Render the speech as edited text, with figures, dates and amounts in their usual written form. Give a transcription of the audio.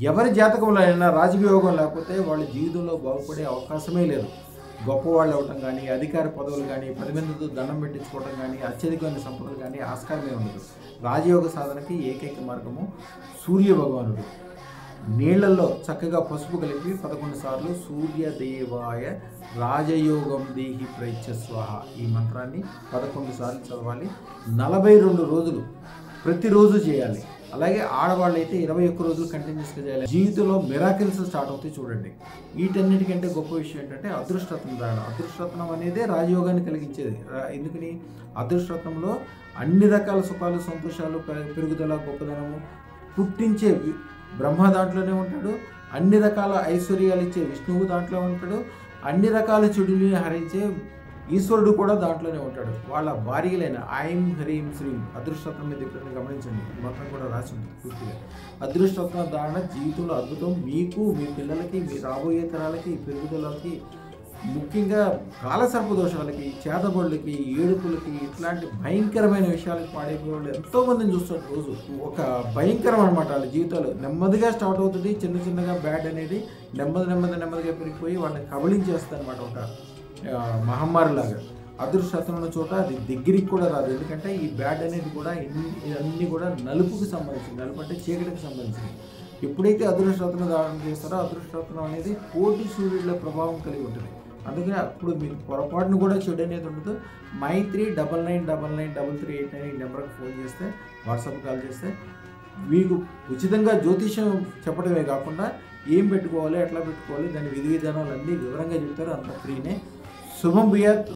ఎవరి జాతకంలో అయినా రాజకీయ యోగం లేకపోతే వాళ్ళ జీవితంలో బాగుపడే అవకాశమే లేదు. గొప్పవాళ్ళు అవ్వటం కానీ, అధికార పదవులు కానీ, 10 మందితో దండం పెట్టించుకోవడం కానీ, అత్యధికమైన సంపదలు కానీ ఆస్కారమే ఉండదు. రాజయోగ సాధనకి ఏకైక మార్గము సూర్య భగవానుడు. నీళ్లలో చక్కగా పసుపు కలిపి 11 సార్లు సూర్యదేవాయ రాజయోగం దేహి ప్రైత్య స్వాహ ఈ మంత్రాన్ని 11 సార్లు చదవాలి. 42 రోజులు ప్రతిరోజు చేయాలి. అలాగే ఆడవాళ్ళు అయితే 21 రోజులు కంటిన్యూస్గా చేయాలి. జీవితంలో మిరాకిల్స్ స్టార్ట్ అవుతాయి. చూడండి, వీటన్నిటికంటే గొప్ప విషయం ఏంటంటే అదృష్టరత్నం దానం. అదృష్టరత్నం అనేదే రాజయోగాన్ని కలిగించేది. ఎందుకని? అదృష్టరత్నంలో అన్ని రకాల సుఖాలు, సంతోషాలు, పెరుగుదల, గొప్పదనము పుట్టించే బ్రహ్మ దాంట్లోనే ఉంటాడు. అన్ని రకాల ఐశ్వర్యాలు ఇచ్చే విష్ణువు దాంట్లో ఉంటాడు. అన్ని రకాల చెడుని హరించే ఈశ్వరుడు కూడా దాంట్లోనే ఉంటాడు. వాళ్ళ భార్యలైన ఐం హ్రీం శ్రీం అదృష్టరత్నం మీద ఎప్పుడైనా గమనించండి, మొత్తం కూడా రాసి ఉంటుంది పూర్తిగా. అదృష్టరత్న ధారణ జీవితంలో అద్భుతం. మీకు, మీ పిల్లలకి, మీ రాబోయే తరాలకి, పెరుగుదలకి, ముఖ్యంగా కాలసర్ప దోషాలకి, చేతబడులకి, ఏడుపులకి, ఇట్లాంటి భయంకరమైన విషయాలకు పాడైపోయే వాళ్ళు ఎంతోమందిని చూస్తారు రోజు. ఒక భయంకరం అనమాట వాళ్ళ జీవితాలు. నెమ్మదిగా స్టార్ట్ అవుతుంది, చిన్న చిన్నగా బ్యాడ్ అనేది నెమ్మదిగా పెరిగిపోయి వాళ్ళని కబళించేస్తుంది అనమాట. ఒక మహమ్మారిలాగా. అదృష్టరత్నం ఉన్న చోట అది దగ్గరికి కూడా రాదు. ఎందుకంటే ఈ బ్యాడ్ అనేది కూడా ఇవన్నీ కూడా నలుపుకి సంబంధించింది. నలుపు అంటే చీకటికి సంబంధించింది. ఎప్పుడైతే అదృష్టరత్నం ధారణ చేస్తారో అదృష్టరత్నం అనేది కోటి సూర్యుల ప్రభావం కలిగి ఉంటుంది. అందుకని అప్పుడు మీకు పొరపాటును కూడా చెడు అనేది ఉండదు. మైత్రి99993389 ఈ నెంబర్కి ఫోన్ చేస్తే, వాట్సాప్ కాల్ చేస్తే మీకు ఉచితంగా జ్యోతిషం చెప్పడమే కాకుండా ఏం పెట్టుకోవాలి, ఎట్లా పెట్టుకోవాలి, దాని విధి విధానాలు అన్నీ వివరంగా చెప్తారు. అంత ఫ్రీనే. శుభం భూయాత్.